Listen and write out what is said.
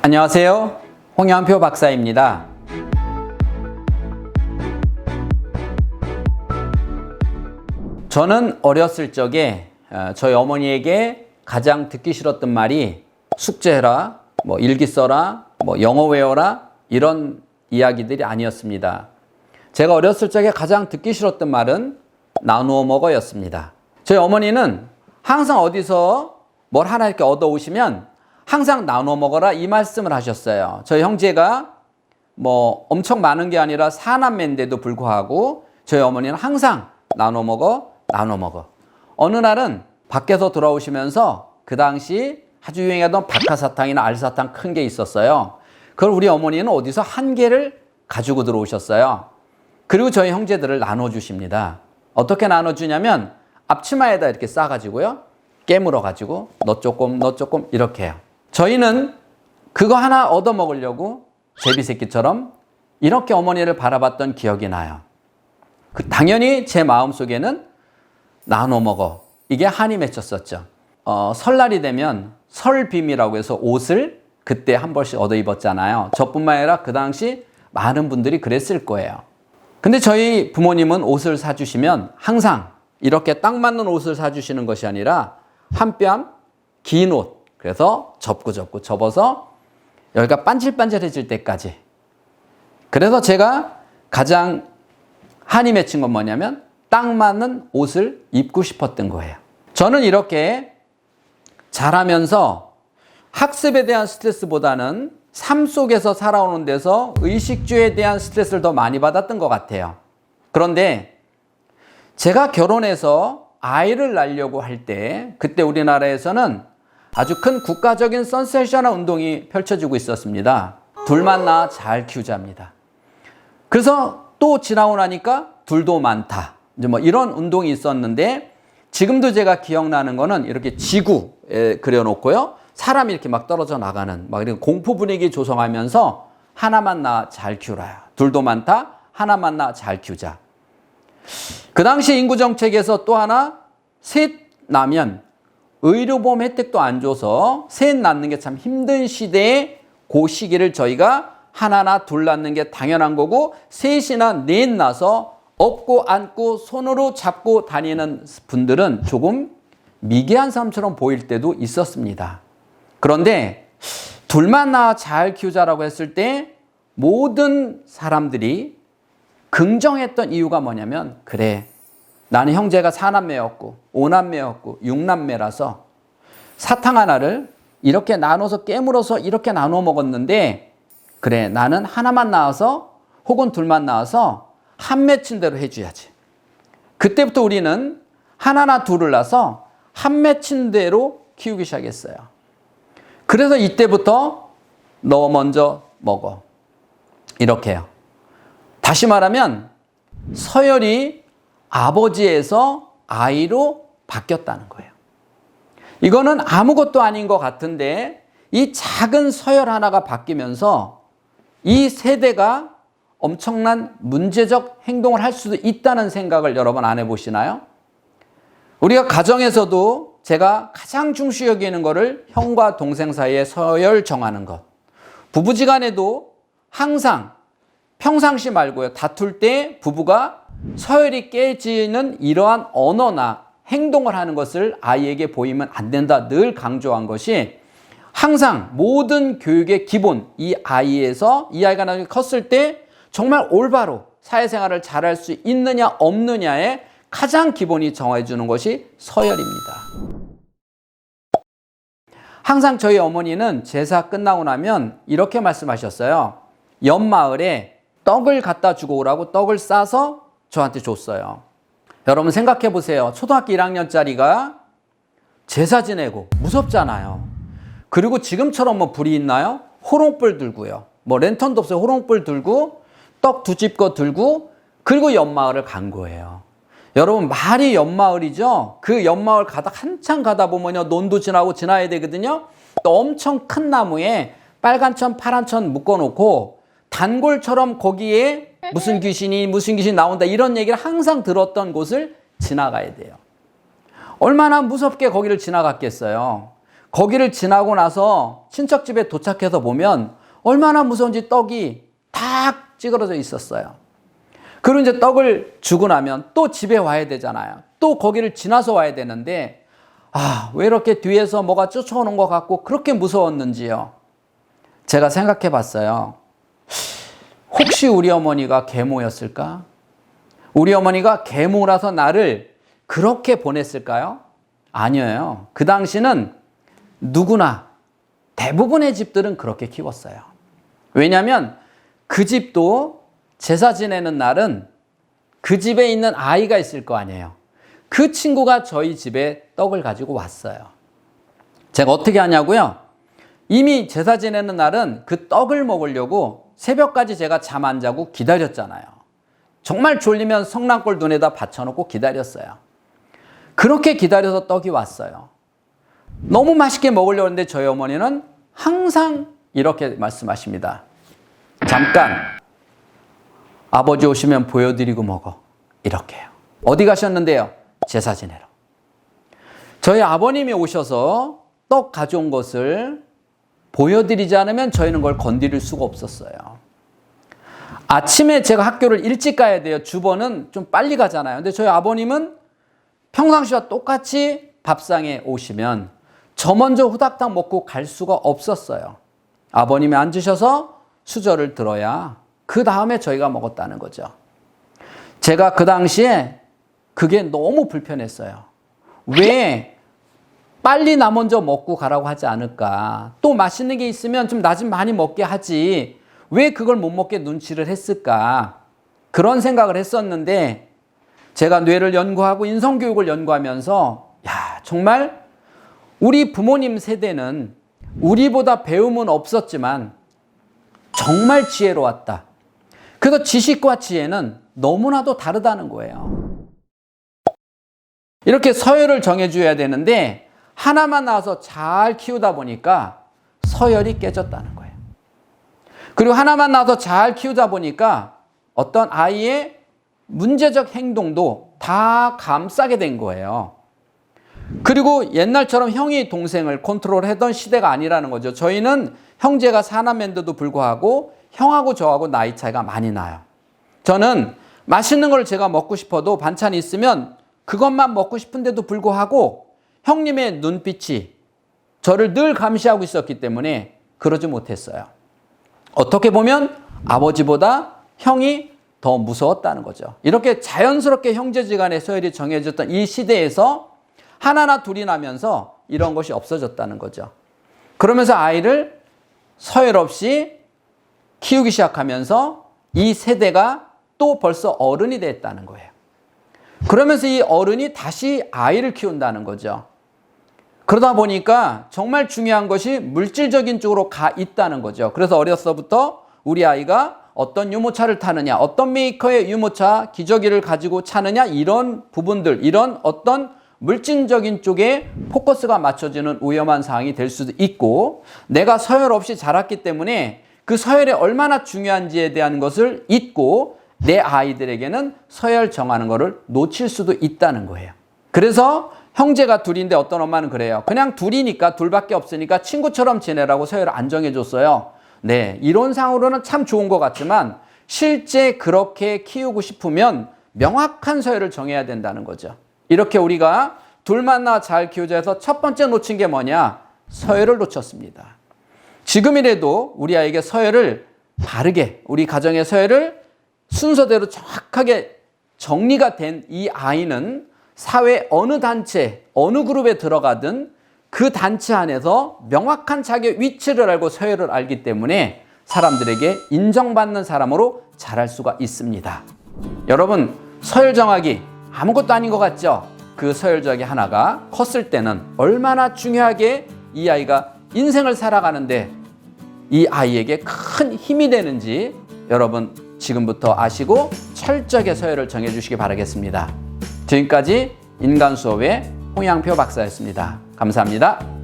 안녕하세요. 홍영표 박사입니다. 저는 어렸을 적에 저희 어머니에게 가장 듣기 싫었던 말이 숙제해라, 일기 써라, 영어 외워라 이런 이야기들이 아니었습니다. 제가 어렸을 적에 가장 듣기 싫었던 말은 나누어 먹어였습니다. 저희 어머니는 항상 어디서 뭘 하나 이렇게 얻어오시면 항상 나눠 먹어라 이 말씀을 하셨어요. 저희 형제가 엄청 많은 게 아니라 4남매인데도 불구하고 저희 어머니는 항상 나눠 먹어. 어느 날은 밖에서 돌아오시면서 그 당시 아주 유행하던 박하사탕이나 알사탕 큰 게 있었어요. 그걸 우리 어머니는 어디서 한 개를 가지고 들어오셨어요. 그리고 저희 형제들을 나눠주십니다. 어떻게 나눠주냐면 앞치마에다 이렇게 싸가지고요. 깨물어가지고 너 조금 이렇게 해요. 저희는 그거 하나 얻어먹으려고 제비새끼처럼 이렇게 어머니를 바라봤던 기억이 나요. 당연히 제 마음속에는 나눠 먹어. 이게 한이 맺혔었죠. 설날이 되면 설빔이라고 해서 옷을 그때 한 벌씩 얻어 입었잖아요. 저뿐만 아니라 그 당시 많은 분들이 그랬을 거예요. 근데 저희 부모님은 옷을 사주시면 항상 이렇게 딱 맞는 옷을 사주시는 것이 아니라 한 뼘 긴 옷. 그래서 접어서 여기가 반질반질해질 때까지. 그래서 제가 가장 한이 맺힌 건 뭐냐면 딱 맞는 옷을 입고 싶었던 거예요. 저는 이렇게 자라면서 학습에 대한 스트레스보다는 삶 속에서 살아오는 데서 의식주에 대한 스트레스를 더 많이 받았던 것 같아요. 그런데 제가 결혼해서 아이를 낳으려고 할 때 그때 우리나라에서는 아주 큰 국가적인 센세이셔널 운동이 펼쳐지고 있었습니다. 둘만 낳아 잘 키우자입니다. 그래서 또 지나고 나니까 둘도 많다. 이제 이런 운동이 있었는데 지금도 제가 기억나는 거는 이렇게 지구에 그려놓고요. 사람이 이렇게 막 떨어져 나가는 이런 공포 분위기 조성하면서 하나만 낳아 잘 키우라. 둘도 많다. 하나만 낳아 잘 키우자. 그 당시 인구정책에서 또 하나 셋 낳으면 의료보험 혜택도 안 줘서 셋 낳는 게 참 힘든 시대에 그 시기를 저희가 하나나 둘 낳는 게 당연한 거고 셋이나 넷 낳아서 업고 안고 손으로 잡고 다니는 분들은 조금 미개한 사람처럼 보일 때도 있었습니다. 그런데 둘만 낳아 잘 키우자라고 했을 때 모든 사람들이 긍정했던 이유가 뭐냐면 그래 나는 형제가 4남매였고 5남매였고 6남매라서 사탕 하나를 이렇게 나눠서 깨물어서 이렇게 나눠 먹었는데 그래 나는 하나만 낳아서 혹은 둘만 낳아서 한 맺힌 대로 해줘야지. 그때부터 우리는 하나나 둘을 낳아서 한 맺힌 대로 키우기 시작했어요. 그래서 이때부터 너 먼저 먹어. 이렇게 해요. 다시 말하면 서열이 아버지에서 아이로 바뀌었다는 거예요. 이거는 아무것도 아닌 것 같은데 이 작은 서열 하나가 바뀌면서 이 세대가 엄청난 문제적 행동을 할 수도 있다는 생각을 여러분 안 해보시나요? 우리가 가정에서도 제가 가장 중시 여기는 거를 형과 동생 사이에 서열 정하는 것. 부부지간에도 항상 평상시 말고요. 다툴 때 부부가 서열이 깨지는 이러한 언어나 행동을 하는 것을 아이에게 보이면 안 된다. 늘 강조한 것이 항상 모든 교육의 기본 이 아이가 나중에 컸을 때 정말 올바로 사회생활을 잘할 수 있느냐 없느냐에 가장 기본이 정해 주는 것이 서열입니다. 항상 저희 어머니는 제사 끝나고 나면 이렇게 말씀하셨어요. 옆마을에 떡을 갖다 주고 오라고 떡을 싸서 저한테 줬어요. 여러분 생각해 보세요. 초등학교 1학년짜리가 제사 지내고 무섭잖아요. 그리고 지금처럼 불이 있나요? 호롱불 들고요. 랜턴도 없어요. 호롱불 들고 떡 2집 들고 그리고 옆마을을 간 거예요. 여러분 말이 옆마을이죠. 그 옆마을 한참 가다 보면요 논도 지나야 되거든요. 또 엄청 큰 나무에 빨간 천 파란 천 묶어놓고 단골처럼 거기에 무슨 귀신이 나온다 이런 얘기를 항상 들었던 곳을 지나가야 돼요. 얼마나 무섭게 거기를 지나갔겠어요. 거기를 지나고 나서 친척집에 도착해서 보면 얼마나 무서운지 떡이 탁 찌그러져 있었어요. 그리고 이제 떡을 주고 나면 또 집에 와야 되잖아요. 또 거기를 지나서 와야 되는데 왜 이렇게 뒤에서 뭐가 쫓아오는 것 같고 그렇게 무서웠는지요. 제가 생각해 봤어요. 혹시 우리 어머니가 계모였을까? 우리 어머니가 계모라서 나를 그렇게 보냈을까요? 아니에요. 그 당시는 누구나 대부분의 집들은 그렇게 키웠어요. 왜냐하면 그 집도 제사 지내는 날은 그 집에 있는 아이가 있을 거 아니에요. 그 친구가 저희 집에 떡을 가지고 왔어요. 제가 어떻게 하냐고요? 이미 제사 지내는 날은 그 떡을 먹으려고 새벽까지 제가 잠 안 자고 기다렸잖아요. 정말 졸리면 성난골 눈에다 받쳐놓고 기다렸어요. 그렇게 기다려서 떡이 왔어요. 너무 맛있게 먹으려고 했는데 저희 어머니는 항상 이렇게 말씀하십니다. 잠깐 아버지 오시면 보여드리고 먹어. 이렇게요. 어디 가셨는데요? 제사 지내러. 저희 아버님이 오셔서 떡 가져온 것을 보여드리지 않으면 저희는 그걸 건드릴 수가 없었어요. 아침에 제가 학교를 일찍 가야 돼요. 주번은 좀 빨리 가잖아요. 근데 저희 아버님은 평상시와 똑같이 밥상에 오시면 저 먼저 후닥닥 먹고 갈 수가 없었어요. 아버님이 앉으셔서 수저를 들어야 그 다음에 저희가 먹었다는 거죠. 제가 그 당시에 그게 너무 불편했어요. 왜 빨리 나 먼저 먹고 가라고 하지 않을까? 또 맛있는 게 있으면 좀 나 좀 많이 먹게 하지. 왜 그걸 못 먹게 눈치를 했을까? 그런 생각을 했었는데 제가 뇌를 연구하고 인성교육을 연구하면서 정말 우리 부모님 세대는 우리보다 배움은 없었지만 정말 지혜로웠다. 그래서 지식과 지혜는 너무나도 다르다는 거예요. 이렇게 서열을 정해줘야 되는데 하나만 나와서 잘 키우다 보니까 서열이 깨졌다는 거예요. 그리고 하나만 나와서 잘 키우다 보니까 어떤 아이의 문제적 행동도 다 감싸게 된 거예요. 그리고 옛날처럼 형이 동생을 컨트롤하던 시대가 아니라는 거죠. 저희는 형제가 4남매인데도 불구하고 형하고 저하고 나이 차이가 많이 나요. 저는 맛있는 걸 제가 먹고 싶어도 반찬이 있으면 그것만 먹고 싶은데도 불구하고 형님의 눈빛이 저를 늘 감시하고 있었기 때문에 그러지 못했어요. 어떻게 보면 아버지보다 형이 더 무서웠다는 거죠. 이렇게 자연스럽게 형제지간의 서열이 정해졌던 이 시대에서 하나나 둘이 나면서 이런 것이 없어졌다는 거죠. 그러면서 아이를 서열 없이 키우기 시작하면서 이 세대가 또 벌써 어른이 됐다는 거예요. 그러면서 이 어른이 다시 아이를 키운다는 거죠. 그러다 보니까 정말 중요한 것이 물질적인 쪽으로 가 있다는 거죠. 그래서 어려서부터 우리 아이가 어떤 유모차를 타느냐, 어떤 메이커의 유모차 기저귀를 가지고 차느냐, 이런 부분들, 이런 어떤 물질적인 쪽에 포커스가 맞춰지는 위험한 상황이 될 수도 있고, 내가 서열 없이 자랐기 때문에 그 서열이 얼마나 중요한지에 대한 것을 잊고 내 아이들에게는 서열 정하는 것을 놓칠 수도 있다는 거예요. 그래서 형제가 둘인데 어떤 엄마는 그래요. 그냥 둘이니까, 둘밖에 없으니까 친구처럼 지내라고 서열을 안 정해줬어요. 네, 이론상으로는 참 좋은 것 같지만 실제 그렇게 키우고 싶으면 명확한 서열을 정해야 된다는 거죠. 이렇게 우리가 둘만나 잘 키우자 해서 첫 번째 놓친 게 뭐냐? 서열을 놓쳤습니다. 지금이라도 우리 아이에게 서열을 바르게, 우리 가정의 서열을 순서대로 정확하게 정리가 된 이 아이는 사회 어느 단체, 어느 그룹에 들어가든 그 단체 안에서 명확한 자기의 위치를 알고 서열을 알기 때문에 사람들에게 인정받는 사람으로 자랄 수가 있습니다. 여러분, 서열 정하기 아무것도 아닌 것 같죠? 그 서열 정하기 하나가 컸을 때는 얼마나 중요하게 이 아이가 인생을 살아가는데 이 아이에게 큰 힘이 되는지 여러분 지금부터 아시고 철저하게 서열을 정해주시기 바라겠습니다. 지금까지 인간수업의 홍양표 박사였습니다. 감사합니다.